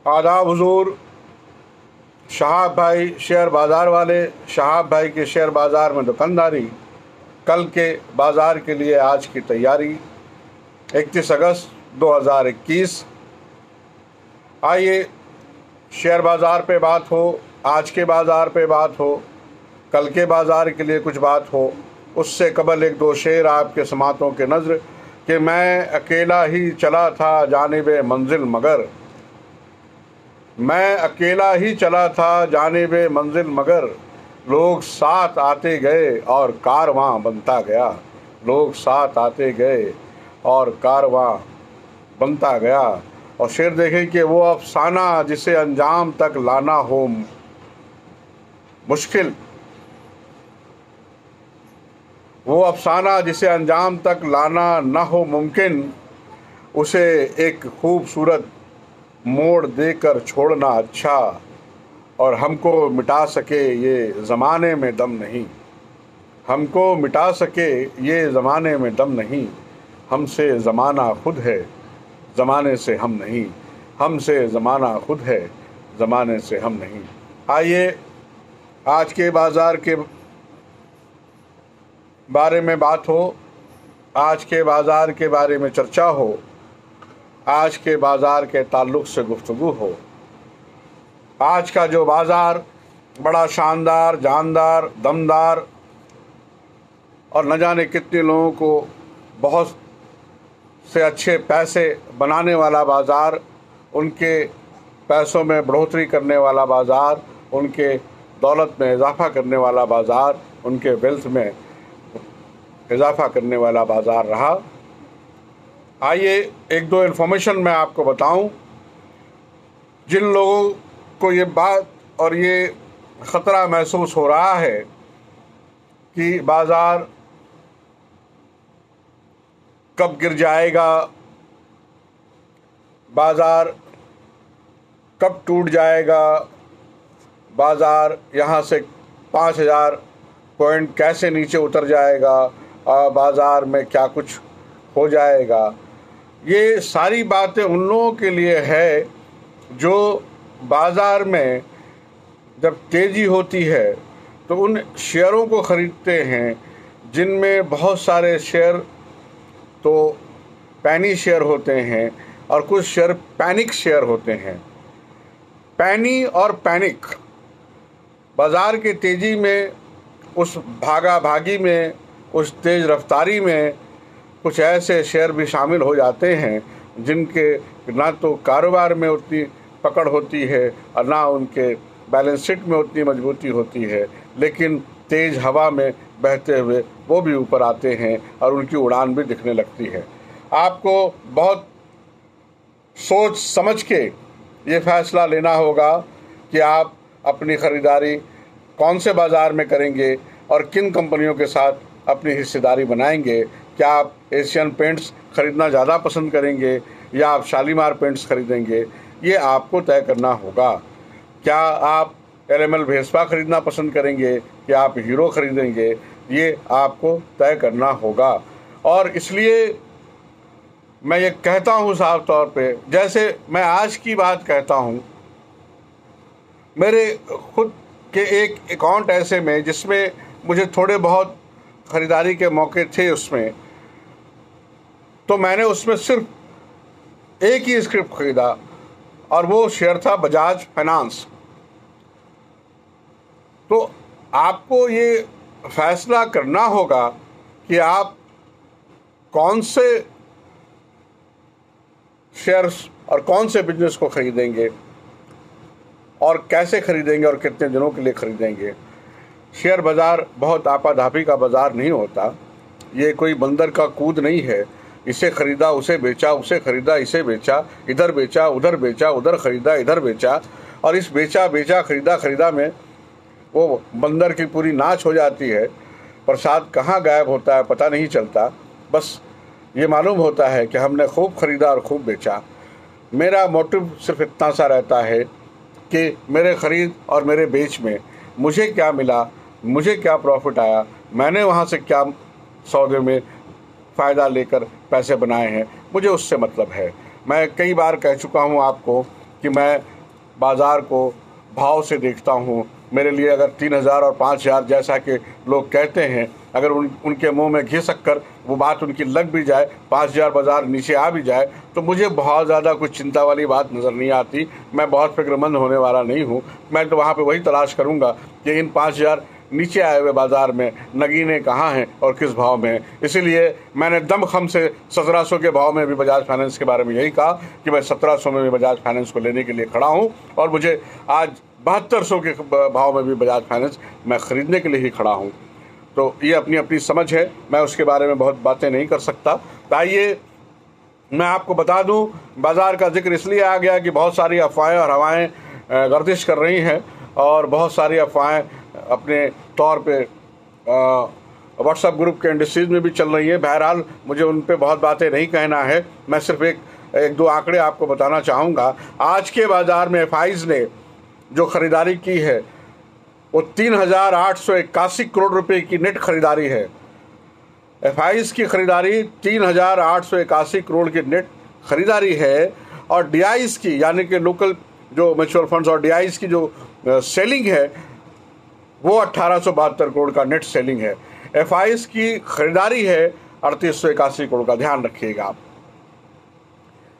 आदाब हुजूर। शहाब भाई शेयर बाज़ार वाले, शहाब भाई के शेयर बाज़ार में दुकानदारी, कल के बाज़ार के लिए आज की तैयारी। 31 अगस्त 2021। आइए शेयर बाज़ार पे बात हो, आज के बाज़ार पे बात हो, कल के बाज़ार के लिए कुछ बात हो। उससे कबल एक दो शेर आपके समातों के नज़र कि मैं अकेला ही चला था जानिबे मंजिल मगर, मैं अकेला ही चला था जानिबे मंजिल मगर, लोग साथ आते गए और कारवां बनता गया, लोग साथ आते गए और कारवां बनता गया। और शेर देखें कि वो अफसाना जिसे अंजाम तक लाना हो मुश्किल, वो अफसाना जिसे अंजाम तक लाना न हो मुमकिन, उसे एक खूबसूरत मोड़ देकर छोड़ना अच्छा। और हमको मिटा सके ये ज़माने में दम नहीं, हमको मिटा सके ये ज़माने में दम नहीं, हमसे ज़माना खुद है ज़माने से हम नहीं, हमसे ज़माना खुद है ज़माने से हम नहीं। आइए आज के बाज़ार के बारे में बात हो, आज के बाज़ार के बारे में चर्चा हो, आज के बाज़ार के ताल्लुक़ से गुफ्तगू हो। आज का जो बाज़ार बड़ा शानदार, जानदार, दमदार और न जाने कितने लोगों को बहुत से अच्छे पैसे बनाने वाला बाज़ार, उनके पैसों में बढ़ोतरी करने वाला बाज़ार, उनके दौलत में इजाफ़ा करने वाला बाज़ार, उनके वेल्थ में इजाफ़ा करने वाला बाज़ार रहा। आइए एक दो इन्फॉर्मेशन मैं आपको बताऊं। जिन लोगों को ये बात और ये ख़तरा महसूस हो रहा है कि बाज़ार कब गिर जाएगा, बाज़ार कब टूट जाएगा, बाज़ार यहाँ से 5000 पॉइंट कैसे नीचे उतर जाएगा, बाज़ार में क्या कुछ हो जाएगा, ये सारी बातें उन लोगों के लिए है जो बाज़ार में जब तेज़ी होती है तो उन शेयरों को ख़रीदते हैं जिनमें बहुत सारे शेयर तो पैनी शेयर होते हैं और कुछ शेयर पैनिक शेयर होते हैं। पैनी और पैनिक बाज़ार की तेज़ी में, उस भागा भागी में, उस तेज़ रफ्तारी में कुछ ऐसे शेयर भी शामिल हो जाते हैं जिनके ना तो कारोबार में उतनी पकड़ होती है और ना उनके बैलेंस शीट में उतनी मजबूती होती है, लेकिन तेज़ हवा में बहते हुए वो भी ऊपर आते हैं और उनकी उड़ान भी दिखने लगती है। आपको बहुत सोच समझ के ये फ़ैसला लेना होगा कि आप अपनी ख़रीदारी कौन से बाज़ार में करेंगे और किन कंपनियों के साथ अपनी हिस्सेदारी बनाएंगे। क्या आप एशियन पेंट्स ख़रीदना ज़्यादा पसंद करेंगे या आप शालीमार पेंट्स ख़रीदेंगे, ये आपको तय करना होगा। क्या आप एलएमएल भेस्पा ख़रीदना पसंद करेंगे या आप हीरो ख़रीदेंगे, ये आपको तय करना होगा। और इसलिए मैं ये कहता हूँ साफ तौर पे, जैसे मैं आज की बात कहता हूँ, मेरे खुद के एक अकाउंट ऐसे में जिसमें मुझे थोड़े बहुत ख़रीदारी के मौके थे उसमें, तो मैंने उसमें सिर्फ एक ही स्क्रिप्ट ख़रीदा और वो शेयर था बजाज फाइनेंस। तो आपको ये फ़ैसला करना होगा कि आप कौन से शेयर्स और कौन से बिजनेस को ख़रीदेंगे और कैसे ख़रीदेंगे और कितने दिनों के लिए ख़रीदेंगे। शेयर बाज़ार बहुत आपाधापी का बाज़ार नहीं होता, ये कोई बंदर का कूद नहीं है। इसे ख़रीदा उसे बेचा, उसे ख़रीदा इसे बेचा, इधर बेचा उधर बेचा, उधर ख़रीदा इधर बेचा, और इस बेचा बेचा ख़रीदा ख़रीदा में वो बंदर की पूरी नाच हो जाती है। प्रसाद कहाँ गायब होता है पता नहीं चलता, बस ये मालूम होता है कि हमने खूब ख़रीदा और खूब बेचा। मेरा मोटिव सिर्फ इतना सा रहता है कि मेरे ख़रीद और मेरे बेच में मुझे क्या मिला, मुझे क्या प्रॉफिट आया, मैंने वहाँ से क्या सौदे में फ़ायदा लेकर पैसे बनाए हैं, मुझे उससे मतलब है। मैं कई बार कह चुका हूँ आपको कि मैं बाज़ार को भाव से देखता हूँ। मेरे लिए अगर 3,000 और 5,000 जैसा कि लोग कहते हैं, अगर उनके मुंह में घी शक्कर वो बात उनकी लग भी जाए, 5,000 बाज़ार नीचे आ भी जाए, तो मुझे बहुत ज़्यादा कुछ चिंता वाली बात नज़र नहीं आती। मैं बहुत फिक्रमंद होने वाला नहीं हूँ। मैं तो वहाँ पे वही तलाश करूँगा कि इन 5,000 नीचे आए हुए बाज़ार में नगीने कहाँ हैं और किस भाव में हैं। इसीलिए मैंने दमखम से 1700 के भाव में भी बजाज फाइनेंस के बारे में यही कहा कि मैं 1700 में भी बजाज फाइनेंस को लेने के लिए खड़ा हूँ, और मुझे आज 7200 के भाव में भी बजाज फाइनेंस मैं ख़रीदने के लिए ही खड़ा हूँ। तो ये अपनी अपनी समझ है, मैं उसके बारे में बहुत बातें नहीं कर सकता। तो आइए मैं आपको बता दूं, बाज़ार का जिक्र इसलिए आ गया कि बहुत सारी अफवाहें और हवाएं गर्दिश कर रही हैं, और बहुत सारी अफवाहें अपने तौर पे व्हाट्सएप ग्रुप के इंडस्ट्रीज में भी चल रही हैं। बहरहाल मुझे उन पे बहुत बातें नहीं कहना है। मैं सिर्फ एक दो आंकड़े आपको बताना चाहूँगा। आज के बाज़ार में एफआईज ने जो ख़रीदारी की है वो 3,881 करोड़ रुपए की नेट खरीदारी है। एफआईज की खरीदारी 3,881 करोड़ की नेट खरीदारी है, और डीआईज की यानी कि लोकल जो म्यूचुअल फंड्स और डीआईज की जो सेलिंग है वो 1,872 करोड़ का नेट सेलिंग है। एफआईज की खरीदारी है 3,881 करोड़ का, ध्यान रखिएगा आप।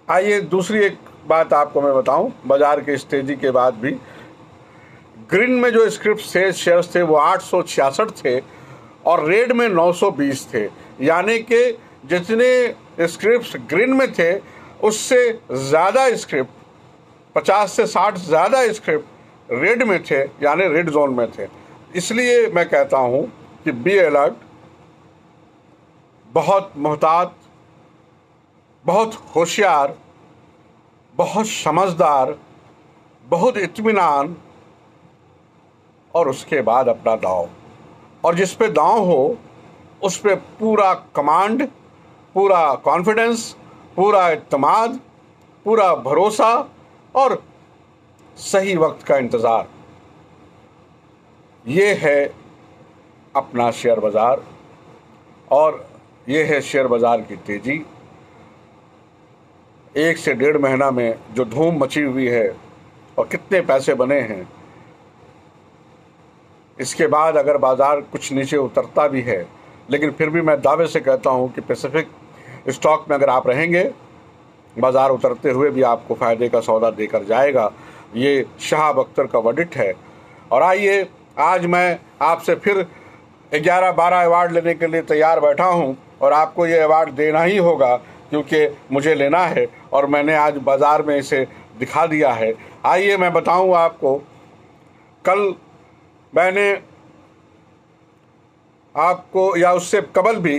आइए दूसरी एक बात आपको मैं बताऊं, बाजार के इस तेजी के बाद भी ग्रीन में जो स्क्रिप्ट से शेयर्स थे वो 866 थे और रेड में 920 थे, यानी कि जितने स्क्रिप्ट ग्रीन में थे उससे ज़्यादा स्क्रिप्ट 50 से 60 ज़्यादा स्क्रिप्ट रेड में थे, यानी रेड जोन में थे। इसलिए मैं कहता हूं कि बी अलर्ट, बहुत मोहतात, बहुत होशियार, बहुत समझदार, बहुत इत्मीनान, और उसके बाद अपना दांव, और जिस पे दांव हो उस पे पूरा कमांड, पूरा कॉन्फिडेंस, पूरा इत्मीनान, पूरा भरोसा और सही वक्त का इंतज़ार। ये है अपना शेयर बाज़ार, और ये है शेयर बाज़ार की तेज़ी। 1 से 1.5 महीना में जो धूम मची हुई है और कितने पैसे बने हैं, इसके बाद अगर बाज़ार कुछ नीचे उतरता भी है, लेकिन फिर भी मैं दावे से कहता हूं कि पैसिफिक स्टॉक में अगर आप रहेंगे, बाज़ार उतरते हुए भी आपको फ़ायदे का सौदा देकर जाएगा। ये शहाब अख्तर का वर्डिक्ट है। और आइए, आज मैं आपसे फिर 11-12 अवार्ड लेने के लिए तैयार बैठा हूं, और आपको ये अवार्ड देना ही होगा क्योंकि मुझे लेना है, और मैंने आज बाज़ार में इसे दिखा दिया है। आइए मैं बताऊं आपको, कल मैंने आपको, या उससे कबल भी,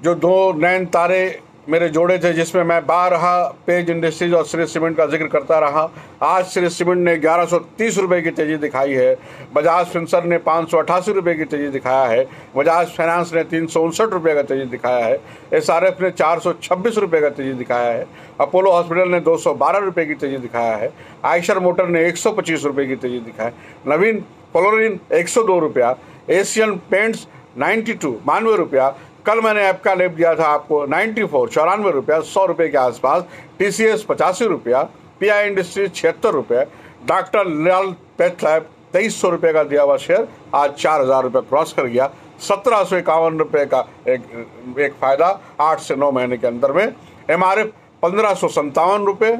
जो 2 नैन तारे मेरे जोड़े थे जिसमें मैं 12 पेज इंडस्ट्रीज और श्री सीमेंट का जिक्र करता रहा। आज श्री सीमेंट ने 1130 रुपये की तेज़ी दिखाई है, बजाज फिनसर्व ने 588 रुपये की तेज़ी दिखाया है, बजाज फाइनेंस ने 359 रुपये का तेज़ी दिखाया है, एसआरएफ ने 426 रुपये का तेज़ी दिखाया है, अपोलो हॉस्पिटल ने 212 रुपये की तेज़ी दिखाया है, आयशर मोटर ने 125 रुपये की तेज़ी दिखाया है, नवीन फ्लोरिन 102 रुपया, एशियन पेंट्स 92 रुपया, कल मैंने ऐप्का लेप दिया था आपको 94 रुपया, 100 रुपये के आसपास, टीसीएस 85 रुपया, पीआई इंडस्ट्रीज 76 रुपये, डॉक्टर लाल पैथ लैब 2300 रुपये का दिया हुआ शेयर आज 4,000 रुपये क्रॉस कर गया। 1,751 रुपये का एक फ़ायदा 8 से 9 महीने के अंदर में। एमआरएफ 1,557 रुपये,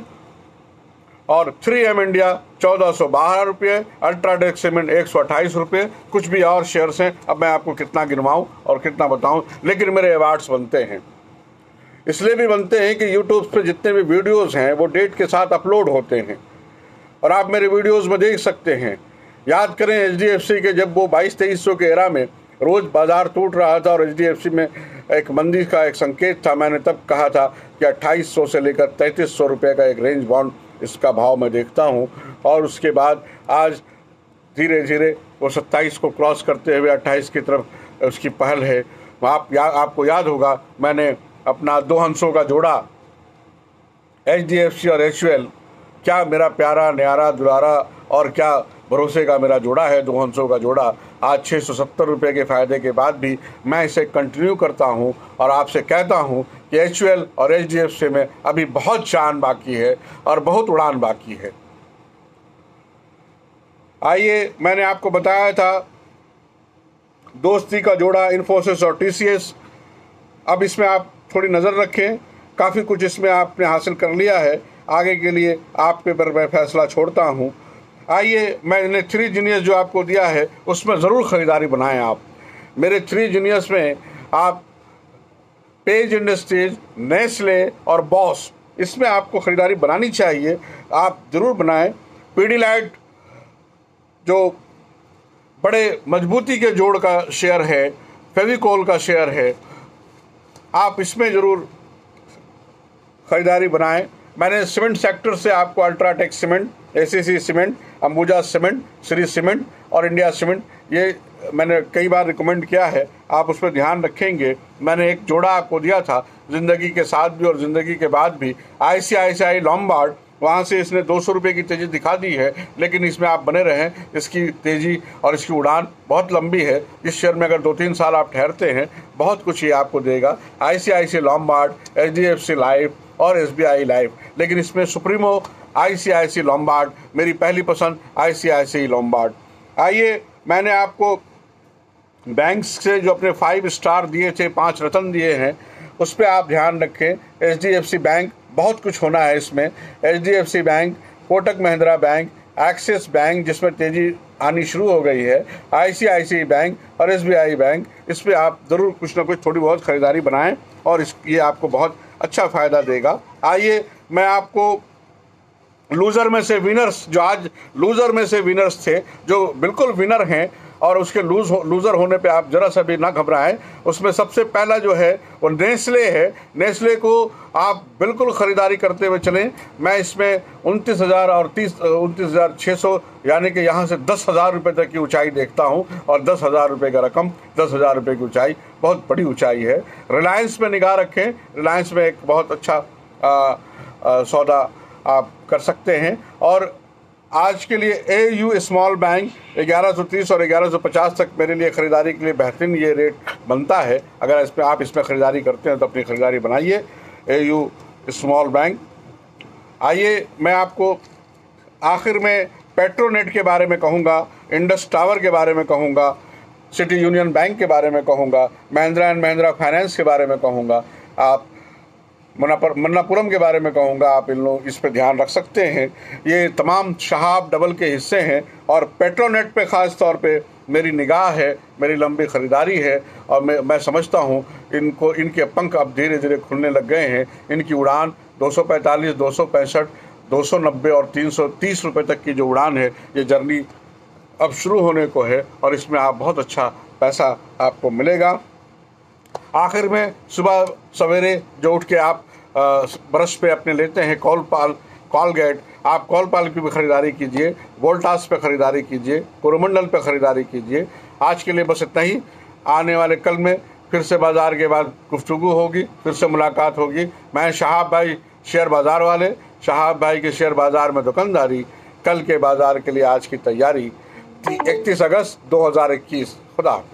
और 3M इंडिया 1,412 रुपये, अल्ट्राटेक सीमेंट 128 रुपये। कुछ भी और शेयर्स हैं, अब मैं आपको कितना गिनवाऊं और कितना बताऊं, लेकिन मेरे अवार्ड्स बनते हैं। इसलिए भी बनते हैं कि यूट्यूब पे जितने भी वीडियोस हैं वो डेट के साथ अपलोड होते हैं, और आप मेरे वीडियोस में देख सकते हैं। याद करें HDFC के, जब वो 2200-2300 के एरा में रोज़ बाज़ार टूट रहा था और HDFC में एक मंदी का एक संकेत था, मैंने तब कहा था कि 2800 से लेकर 3300 रुपये का एक रेंज बाउंड इसका भाव मैं देखता हूं। और उसके बाद आज धीरे धीरे वो 27 को क्रॉस करते हुए 28 की तरफ उसकी पहल है। आपको याद होगा, मैंने अपना 2 हंसों का जोड़ा HDFC और HUL, क्या मेरा प्यारा न्यारा दुलारा और क्या भरोसे का मेरा जोड़ा है, 2 हंसों का जोड़ा। आज 670 रुपये के फ़ायदे के बाद भी मैं इसे कंटिन्यू करता हूं, और आपसे कहता हूं कि HUL और HDFC में अभी बहुत जान बाकी है और बहुत उड़ान बाकी है। आइए, मैंने आपको बताया था दोस्ती का जोड़ा इन्फोसिस और टीसीएस। अब इसमें आप थोड़ी नज़र रखें, काफ़ी कुछ इसमें आपने हासिल कर लिया है। आगे के लिए आपके पर मैं फैसला छोड़ता हूँ। आइए, मैंने 3 जीनियस जो आपको दिया है उसमें ज़रूर ख़रीदारी बनाएं। आप मेरे 3 जीनियस में आप पेज इंडस्ट्रीज, नेस्ले और बॉस, इसमें आपको ख़रीदारी बनानी चाहिए। आप ज़रूर बनाएं। पीडीलाइट जो बड़े मजबूती के जोड़ का शेयर है, फेविकोल का शेयर है, आप इसमें ज़रूर ख़रीदारी बनाएं। मैंने सीमेंट सेक्टर से आपको UltraTech cement, ACC cement, Ambuja cement, Shri cement और इंडिया सीमेंट, ये मैंने कई बार रिकमेंड किया है। आप उस पर ध्यान रखेंगे। मैंने एक जोड़ा आपको दिया था ज़िंदगी के साथ भी और ज़िंदगी के बाद भी, ICICI लॉम्बार्ड, वहाँ से इसने 200 रुपये की तेज़ी दिखा दी है, लेकिन इसमें आप बने रहें। इसकी तेज़ी और इसकी उड़ान बहुत लंबी है। इस शेयर में अगर 2-3 साल आप ठहरते हैं, बहुत कुछ ये आपको देगा। ICICI लॉम्बार्ड, HDFC लाइफ और SBI लाइफ, लेकिन इसमें सुप्रीमो ICICI लॉम्बार्ड, मेरी पहली पसंद ICICI लॉम्बार्ड। आइए, मैंने आपको बैंक्स से जो अपने 5 स्टार दिए थे, 5 रत्न दिए हैं, उस पर आप ध्यान रखें। HDFC बैंक, बहुत कुछ होना है इसमें। HDFC bank, Kotak Mahindra bank, axis bank जिसमें तेज़ी आनी शुरू हो गई है, ICICI बैंक और SBI बैंक, इस पर आप ज़रूर कुछ ना कुछ थोड़ी बहुत ख़रीदारी बनाएं और ये आपको बहुत अच्छा फ़ायदा देगा। आइए, मैं आपको लूज़र में से विनर्स, जो आज लूज़र में से विनर्स थे, जो बिल्कुल विनर हैं और उसके लूज़र होने पे आप ज़रा सा भी ना घबराएं। उसमें सबसे पहला जो है वो नेस्ले है। नेस्ले को आप बिल्कुल ख़रीदारी करते हुए चलें। मैं इसमें 29,000 और 29,600, यानी कि यहाँ से 10,000 रुपये तक की ऊंचाई देखता हूँ, और 10,000 रुपये का रकम, 10,000 रुपये की ऊंचाई बहुत बड़ी ऊंचाई है। रिलायंस में निगाह रखें। रिलायंस में एक बहुत अच्छा सौदा आप कर सकते हैं। और आज के लिए AU स्मॉल बैंक 1130 और 1150 तक मेरे लिए ख़रीदारी के लिए बेहतरीन ये रेट बनता है। अगर आप इसमें ख़रीदारी करते हैं तो अपनी ख़रीदारी बनाइए, AU स्मॉल बैंक। आइए, मैं आपको आखिर में पेट्रोनेट के बारे में कहूँगा, इंडस टावर के बारे में कहूँगा, सिटी यूनियन बैंक के बारे में कहूँगा, महिंद्रा एंड महिंद्रा फाइनेंस के बारे में कहूँगा, आप मन्नापुरम के बारे में कहूँगा। आप इस पर ध्यान रख सकते हैं। ये तमाम शहाब डबल के हिस्से हैं और पेट्रोनेट पे ख़ास तौर पे मेरी निगाह है, मेरी लंबी ख़रीदारी है। और मैं समझता हूँ इनके पंख अब धीरे धीरे खुलने लग गए हैं। इनकी उड़ान 245, 265, 290 और 330 रुपये तक की जो उड़ान है, ये जर्नी अब शुरू होने को है और इसमें आप बहुत अच्छा पैसा आपको मिलेगा। आखिर में सुबह सवेरे जो उठ के आप ब्रश पे अपने लेते हैं कॉलगेट, आप कॉलपाल की भी ख़रीदारी कीजिए, वोल्टास पे ख़रीदारी कीजिए, कोरोमंडल पे ख़रीदारी कीजिए। आज के लिए बस इतना ही। आने वाले कल में फिर से बाज़ार के बाद गुफ्तगू होगी, फिर से मुलाकात होगी। मैं शहाब भाई, शेयर बाज़ार वाले, शहाब भाई के शेयर बाज़ार में दुकानदारी, कल के बाज़ार के लिए आज की तैयारी। 31 अगस्त 2021। खुदा हाफिज़।